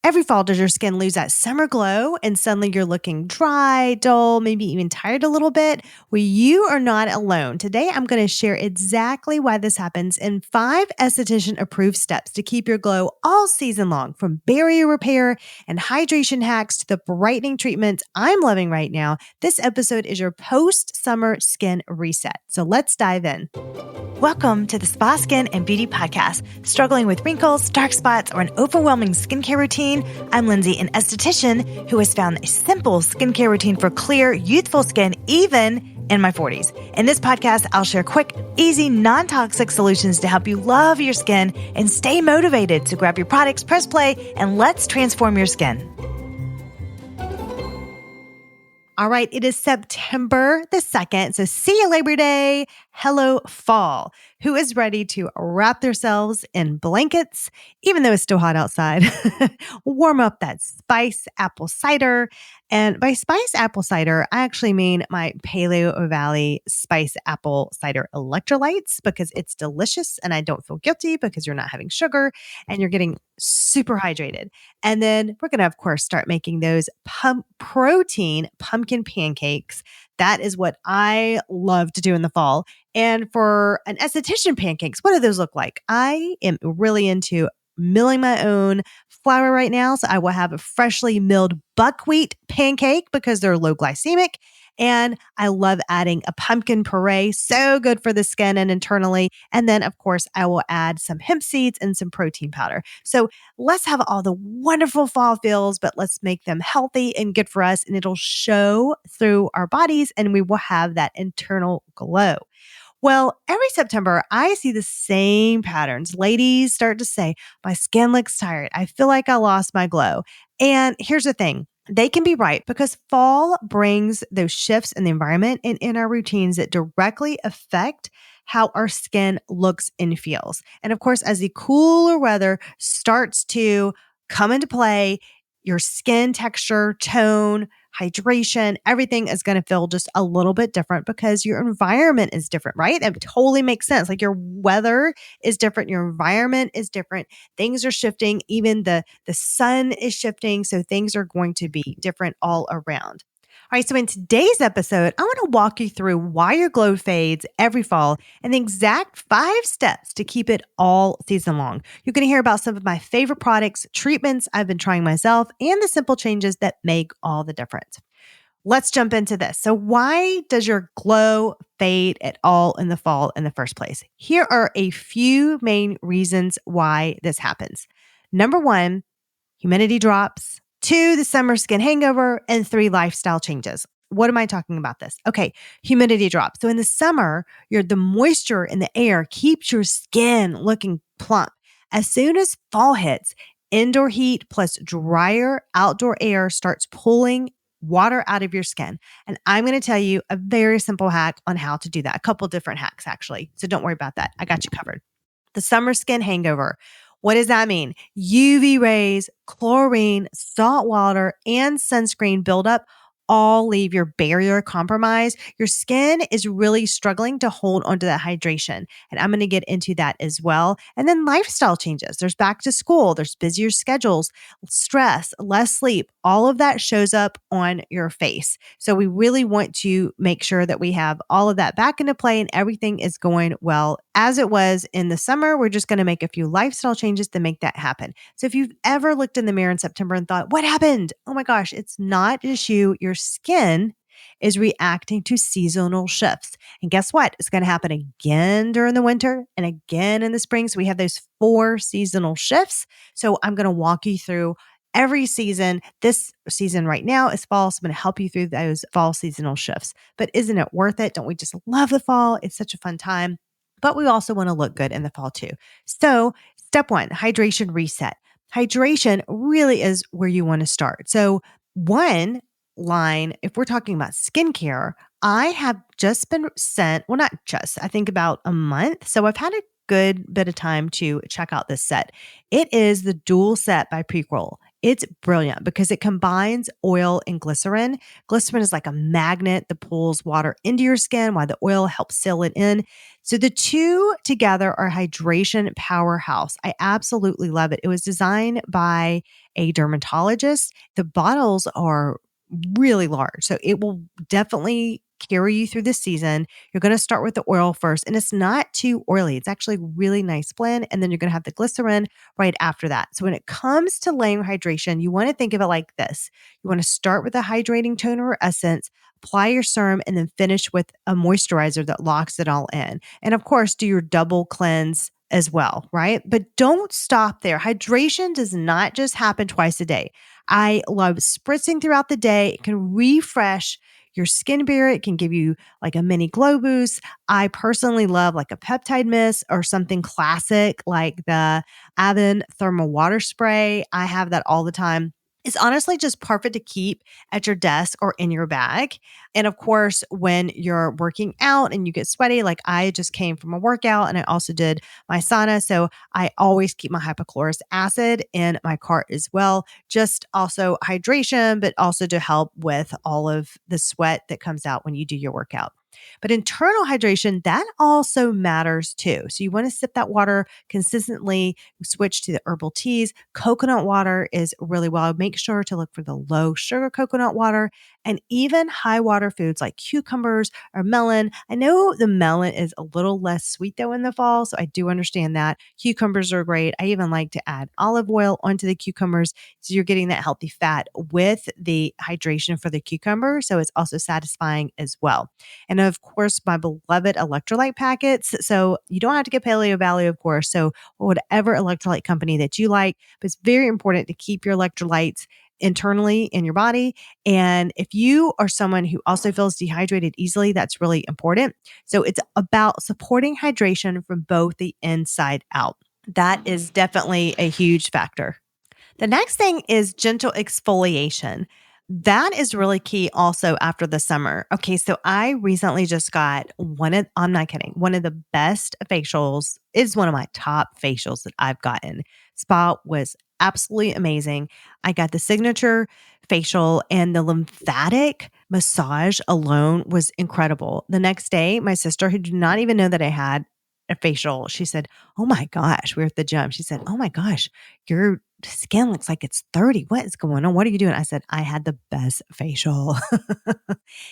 Every fall, does your skin lose that summer glow and suddenly you're looking dry, dull, maybe even tired a little bit? Well, you are not alone. Today, I'm going to share exactly why this happens in 5 esthetician-approved steps to keep your glow all season long, from barrier repair and hydration hacks to the brightening treatments I'm loving right now. This episode is your post-summer skin reset. So let's dive in. Welcome to the Spa Skin and Beauty Podcast. Struggling with wrinkles, dark spots, or an overwhelming skincare routine? I'm Lindsay, an esthetician who has found a simple skincare routine for clear, youthful skin, even in my 40s. In this podcast, I'll share quick, easy, non-toxic solutions to help you love your skin and stay motivated. So grab your products, press play, and let's transform your skin. All right, it is September the 2nd, so see you Labor Day. Hello, fall. Who is ready to wrap themselves in blankets, even though it's still hot outside? Warm up that spice apple cider. And by spice apple cider, I actually mean my Paleo Valley spice apple cider electrolytes because it's delicious and I don't feel guilty because you're not having sugar and you're getting super hydrated. And then we're going to, of course, start making those protein pumpkin pancakes. That is what I love to do in the fall. And for an esthetician pancakes, what do those look like? I am really into milling my own flour right now. So I will have a freshly milled buckwheat pancake because they're low glycemic. And I love adding a pumpkin puree. So good for the skin and internally. And then, of course, I will add some hemp seeds and some protein powder. So let's have all the wonderful fall feels, but let's make them healthy and good for us. And it'll show through our bodies and we will have that internal glow. Well, every September, I see the same patterns. Ladies start to say, my skin looks tired. I feel like I lost my glow. And here's the thing. They can be right because fall brings those shifts in the environment and in our routines that directly affect how our skin looks and feels. And of course, as the cooler weather starts to come into play, your skin texture, tone, hydration, everything is going to feel just a little bit different because your environment is different, right? That totally makes sense. Like your weather is different. Your environment is different. Things are shifting. Even the sun is shifting. So things are going to be different all around. All right, so in today's episode, I want to walk you through why your glow fades every fall and the exact 5 steps to keep it all season long. You're going to hear about some of my favorite products, treatments I've been trying myself, and the simple changes that make all the difference. Let's jump into this. So why does your glow fade at all in the fall in the first place? Here are a few main reasons why this happens. Number 1, humidity drops. 2, the summer skin hangover, and 3, lifestyle changes. What am I talking about this? Okay, humidity drops. So in the summer, the moisture in the air keeps your skin looking plump. As soon as fall hits, indoor heat plus drier outdoor air starts pulling water out of your skin. And I'm going to tell you a very simple hack on how to do that. A couple different hacks, actually. So don't worry about that. I got you covered. The summer skin hangover. What does that mean? UV rays, chlorine, salt water, and sunscreen buildup all leave your barrier compromised. Your skin is really struggling to hold onto that hydration. And I'm going to get into that as well. And then lifestyle changes. There's back to school. There's busier schedules, stress, less sleep. All of that shows up on your face. So we really want to make sure that we have all of that back into play and everything is going well. As it was in the summer, we're just going to make a few lifestyle changes to make that happen. So if you've ever looked in the mirror in September and thought, what happened? Oh my gosh, it's not just you. Your skin is reacting to seasonal shifts. And guess what? It's going to happen again during the winter and again in the spring. So we have those 4 seasonal shifts. So I'm going to walk you through every season. This season right now is fall. So I'm going to help you through those fall seasonal shifts. But isn't it worth it? Don't we just love the fall? It's such a fun time. But we also want to look good in the fall too. So step 1, hydration reset. Hydration really is where you want to start. So one line, if we're talking about skincare, I have just been sent, well, not just, I think about a month. So I've had a good bit of time to check out this set. It is the Dual Set by Prequel. It's brilliant because it combines oil and glycerin. Glycerin is like a magnet that pulls water into your skin while the oil helps seal it in. So the two together are hydration powerhouse. I absolutely love it. It was designed by a dermatologist. The bottles are really large, so it will definitely carry you through the season. You're going to start with the oil first, and it's not too oily. It's actually a really nice blend, and then you're going to have the glycerin right after that. So when it comes to layering hydration, you want to think of it like this. You want to start with a hydrating toner or essence, apply your serum, and then finish with a moisturizer that locks it all in. And of course, do your double cleanse as well, right? But don't stop there. Hydration does not just happen twice a day. I love spritzing throughout the day. It can refresh your skin barrier. It can give you like a mini glow boost. I personally love like a peptide mist or something classic like the Avon thermal water spray. I have that all the time. It's honestly just perfect to keep at your desk or in your bag. And of course, when you're working out and you get sweaty, like I just came from a workout and I also did my sauna. So I always keep my hypochlorous acid in my cart as well. Just also hydration, but also to help with all of the sweat that comes out when you do your workout. But internal hydration, that also matters too. So you want to sip that water consistently, switch to the herbal teas. Coconut water is really well. Make sure to look for the low sugar coconut water and even high water foods like cucumbers or melon. I know the melon is a little less sweet though in the fall, so I do understand that. Cucumbers are great. I even like to add olive oil onto the cucumbers. So you're getting that healthy fat with the hydration for the cucumber. So it's also satisfying as well. And of course, my beloved electrolyte packets. So you don't have to get Paleo Valley, of course. So whatever electrolyte company that you like, but it's very important to keep your electrolytes internally in your body. And if you are someone who also feels dehydrated easily, that's really important. So it's about supporting hydration from both the inside out. That is definitely a huge factor. The next thing is gentle exfoliation. That is really key also after the summer. Okay, so I recently just got I'm not kidding, one of the best facials is one of my top facials that I've gotten. Spa was absolutely amazing. I got the signature facial and the lymphatic massage alone was incredible. The next day, my sister, who did not even know that I had a facial, she said, "Oh my gosh," we were at the gym. She said, "Oh my gosh, your skin looks like it's 30. What is going on? What are you doing?" I said, "I had the best facial."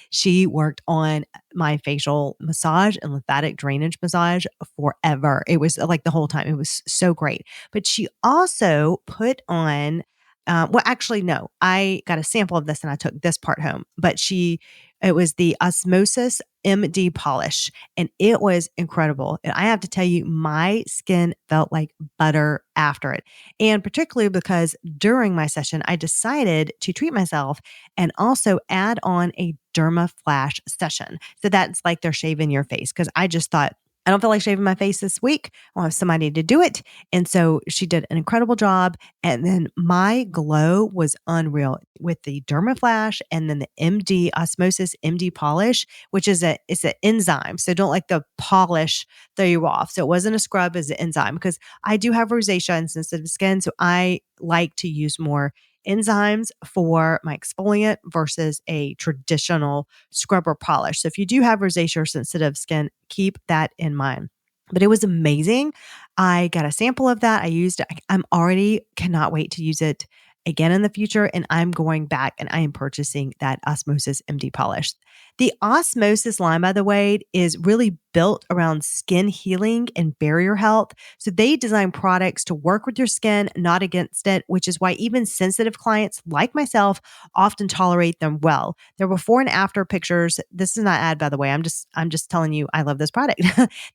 She worked on my facial massage and lymphatic drainage massage forever. It was like the whole time. It was so great. But she also put on, well, actually, no, I got a sample of this and I took this part home, but it was the Osmosis MD polish and it was incredible. And I have to tell you, my skin felt like butter after it. And particularly because during my session, I decided to treat myself and also add on a derma flash session. So that's like they're shaving your face because I just thought, I don't feel like shaving my face this week. I'll have somebody to do it. And so she did an incredible job. And then my glow was unreal with the Dermaflash and then the MD Osmosis MD polish, which is it's an enzyme. So don't let the polish throw you off. So it wasn't a scrub, it's an enzyme because I do have rosacea and sensitive skin. So I like to use more enzymes for my exfoliant versus a traditional scrub or polish. So if you do have rosacea or sensitive skin, keep that in mind. But it was amazing. I got a sample of that. I used it. I'm already cannot wait to use it again in the future. And I'm going back and I am purchasing that Osmosis MD polish. The Osmosis line, by the way, is really built around skin healing and barrier health. So they design products to work with your skin, not against it, which is why even sensitive clients like myself often tolerate them well. Their before and after pictures, this is not ad, by the way. I'm just telling you I love this product.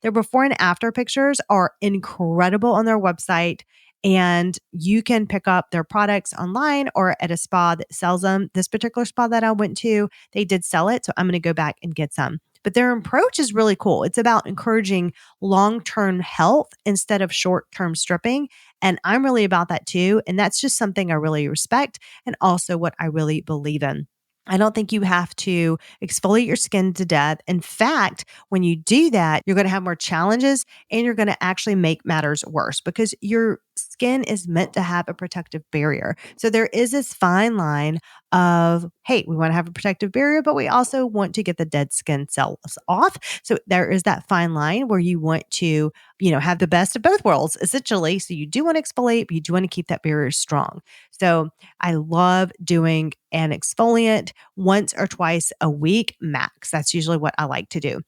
Their before and after pictures are incredible on their website. And you can pick up their products online or at a spa that sells them. This particular spa that I went to, they did sell it. So I'm going to go back and get some. But their approach is really cool. It's about encouraging long-term health instead of short-term stripping. And I'm really about that too. And that's just something I really respect and also what I really believe in. I don't think you have to exfoliate your skin to death. In fact, when you do that, you're going to have more challenges and you're going to actually make matters worse because your skin is meant to have a protective barrier. So there is this fine line of, hey, we want to have a protective barrier, but we also want to get the dead skin cells off. So there is that fine line where you want to, have the best of both worlds, essentially. So you do want to exfoliate, but you do want to keep that barrier strong. So I love doing an exfoliant once or twice a week max. That's usually what I like to do.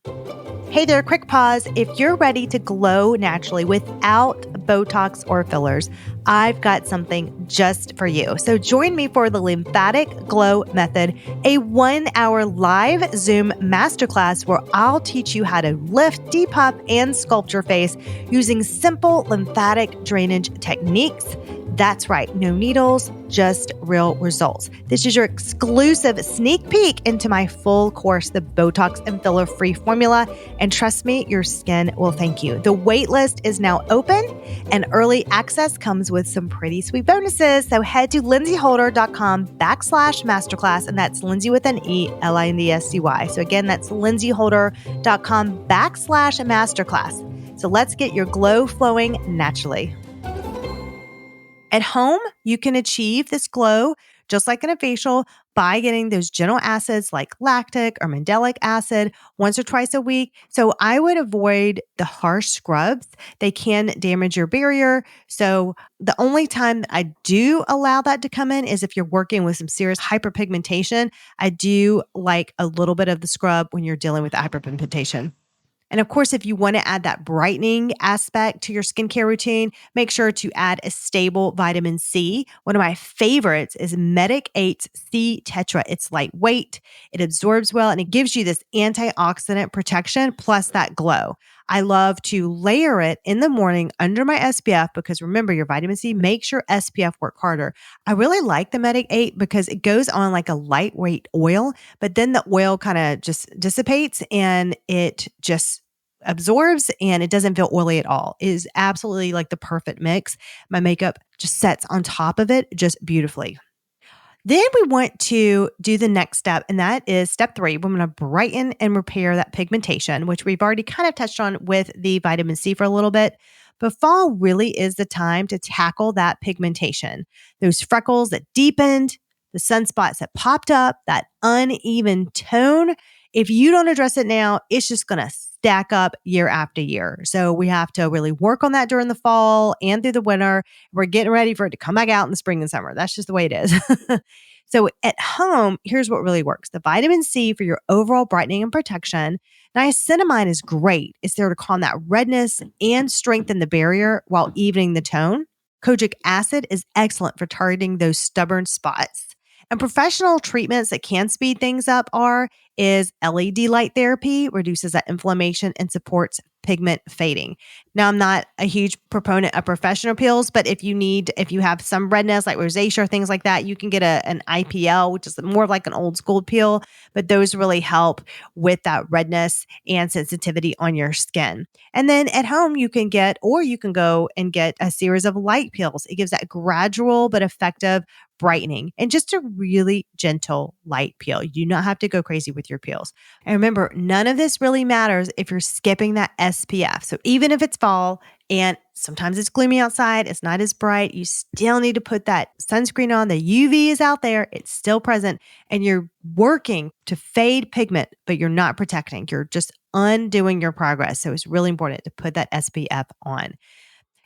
Hey there, quick pause. If you're ready to glow naturally without Botox or fillers, I've got something just for you. So join me for the Lymphatic Glow Method, a 1-hour live Zoom masterclass where I'll teach you how to lift, depuff, and sculpt your face using simple lymphatic drainage techniques. That's right, no needles, just real results. This is your exclusive sneak peek into my full course, the Botox and filler free formula. And trust me, your skin will thank you. The wait list is now open and early access comes with some pretty sweet bonuses. So head to lindsayholder.com/masterclass. And that's Lindsay with an E, Lindscy. So again, that's lindsayholder.com/masterclass. So let's get your glow flowing naturally. At home, you can achieve this glow just like in a facial by getting those gentle acids like lactic or mandelic acid once or twice a week. So I would avoid the harsh scrubs. They can damage your barrier. So the only time that I do allow that to come in is if you're working with some serious hyperpigmentation. I do like a little bit of the scrub when you're dealing with hyperpigmentation. And of course, if you want to add that brightening aspect to your skincare routine, make sure to add a stable vitamin C. One of my favorites is Medic 8's C Tetra. It's lightweight, it absorbs well, and it gives you this antioxidant protection plus that glow. I love to layer it in the morning under my SPF because remember, your vitamin C makes your SPF work harder. I really like the Medic 8 because it goes on like a lightweight oil, but then the oil kind of just dissipates and it just absorbs and it doesn't feel oily at all. It is absolutely like the perfect mix. My makeup just sets on top of it just beautifully. Then we want to do the next step, and that is step 3. We're going to brighten and repair that pigmentation, which we've already kind of touched on with the vitamin C for a little bit. But fall really is the time to tackle that pigmentation. Those freckles that deepened, the sunspots that popped up, that uneven tone. If you don't address it now, it's just going to stack up year after year. So we have to really work on that during the fall and through the winter. We're getting ready for it to come back out in the spring and summer. That's just the way it is. So at home, here's what really works. The vitamin C for your overall brightening and protection. Niacinamide is great. It's there to calm that redness and strengthen the barrier while evening the tone. Kojic acid is excellent for targeting those stubborn spots. And professional treatments that can speed things up is LED light therapy, reduces that inflammation and supports pigment fading. Now, I'm not a huge proponent of professional peels, but if you have some redness like rosacea or things like that, you can get an IPL, which is more of like an old school peel, but those really help with that redness and sensitivity on your skin. And then at home, you can go and get a series of light peels. It gives that gradual but effective brightening and just a really gentle light peel. You do not have to go crazy with your peels. And remember, none of this really matters if you're skipping that SPF. So even if it's fall and sometimes it's gloomy outside, it's not as bright, you still need to put that sunscreen on. The UV is out there, it's still present, and you're working to fade pigment, but you're not protecting. You're just undoing your progress. So it's really important to put that SPF on.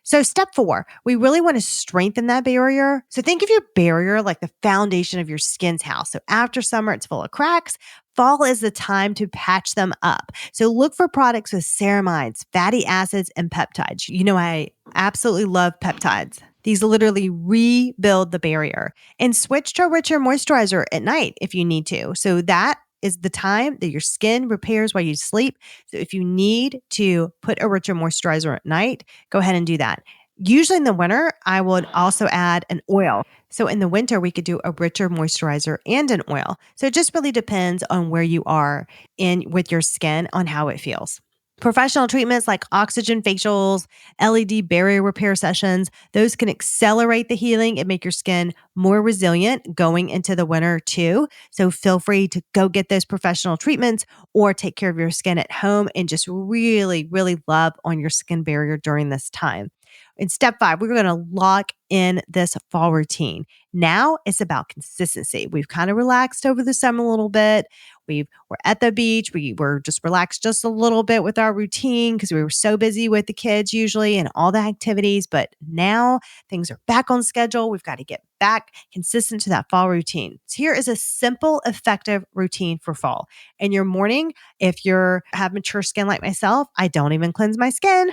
So step 4, we really want to strengthen that barrier. So think of your barrier like the foundation of your skin's house. So after summer, it's full of cracks. Fall is the time to patch them up. So look for products with ceramides, fatty acids, and peptides. You know, I absolutely love peptides. These literally rebuild the barrier. And switch to a richer moisturizer at night if you need to. So that is the time that your skin repairs while you sleep. So if you need to put a richer moisturizer at night, go ahead and do that. Usually in the winter, I would also add an oil. So in the winter, we could do a richer moisturizer and an oil. So it just really depends on where you are with your skin on how it feels. Professional treatments like oxygen facials, LED barrier repair sessions, those can accelerate the healing and make your skin more resilient going into the winter too. So feel free to go get those professional treatments or take care of your skin at home and just really, really love on your skin barrier during this time. In step 5, we're going to lock in this fall routine. Now it's about consistency. We've kind of relaxed over the summer a little bit. We're at the beach. We were just relaxed just a little bit with our routine because we were so busy with the kids usually and all the activities. But now things are back on schedule. We've got to get back consistent to that fall routine. So here is a simple, effective routine for fall. In your morning, if you have mature skin like myself, I don't even cleanse my skin.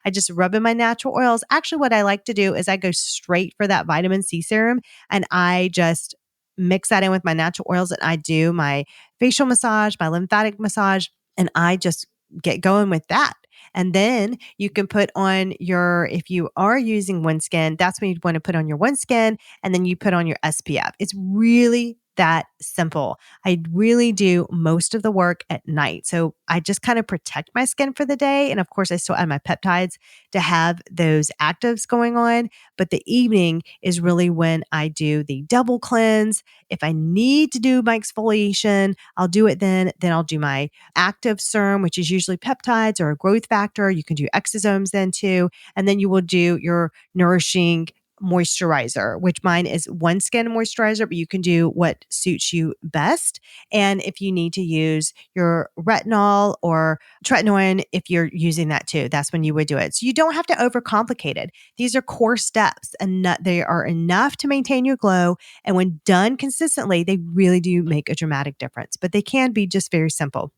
I just rub in my natural oils. Actually, what I like to do is I go straight for that vitamin C serum and I just mix that in with my natural oils and I do my facial massage, my lymphatic massage, and I just get going with that. And then you can put on if you are using OneSkin, that's when you'd want to put on your OneSkin and then you put on your SPF. It's really that simple. I really do most of the work at night. So I just kind of protect my skin for the day. And of course, I still add my peptides to have those actives going on. But the evening is really when I do the double cleanse. If I need to do my exfoliation, I'll do it then. Then I'll do my active serum, which is usually peptides or a growth factor. You can do exosomes then too. And then you will do your nourishing moisturizer, which mine is OneSkin moisturizer, but you can do what suits you best. And if you need to use your retinol or tretinoin, if you're using that too, that's when you would do it. So you don't have to overcomplicate it. These are core steps and they are enough to maintain your glow. And when done consistently, they really do make a dramatic difference, but they can be just very simple.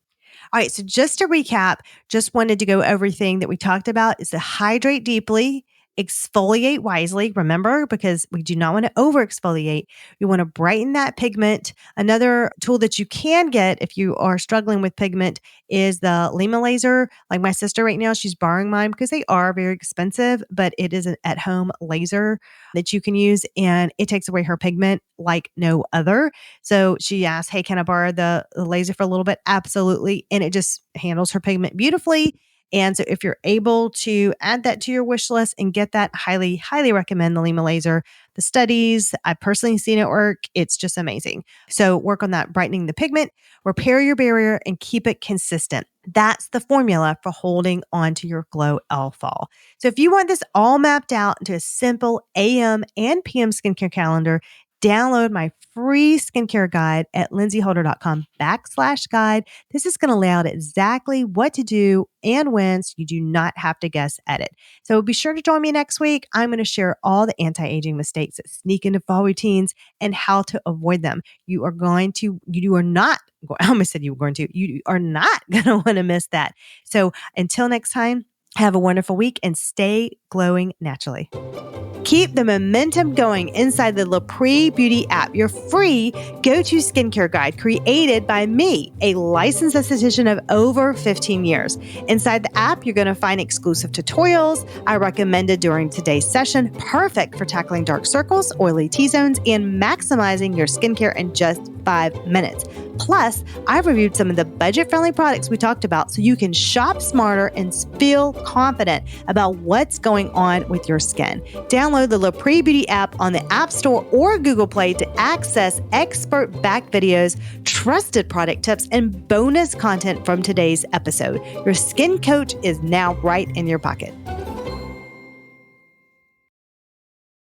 All right. So just to recap, just wanted to go over everything that we talked about is to hydrate deeply, exfoliate wisely, remember, because we do not want to over exfoliate. You want to brighten that pigment. Another tool that you can get if you are struggling with pigment is the Lima laser. Like my sister right now, she's borrowing mine because they are very expensive, but it is an at-home laser that you can use and it takes away her pigment like no other. So she asked, hey, can I borrow the laser for a little bit? Absolutely. And it just handles her pigment beautifully. And so if you're able to add that to your wish list and get that, highly, highly recommend the Lima laser. The studies, I've personally seen it work. It's just amazing. So work on that brightening the pigment, repair your barrier, and keep it consistent. That's the formula for holding on to your glow all fall. So if you want this all mapped out into a simple AM and PM skincare calendar, download my free skincare guide at lindsayholder.com/guide. This is going to lay out exactly what to do and when so you do not have to guess at it. So be sure to join me next week. I'm going to share all the anti-aging mistakes that sneak into fall routines and how to avoid them. You are not going to want to miss that. So until next time, have a wonderful week and stay glowing naturally. Keep the momentum going inside the Lapree Beauty app, your free go-to skincare guide created by me, a licensed esthetician of over 15 years. Inside the app, you're going to find exclusive tutorials I recommended during today's session, perfect for tackling dark circles, oily T-zones, and maximizing your skincare in just 5 minutes. Plus, I've reviewed some of the budget-friendly products we talked about so you can shop smarter and feel confident about what's going on with your skin. Download the Lapree Beauty app on the App Store or Google Play to access expert-backed videos, trusted product tips, and bonus content from today's episode. Your skin coach is now right in your pocket.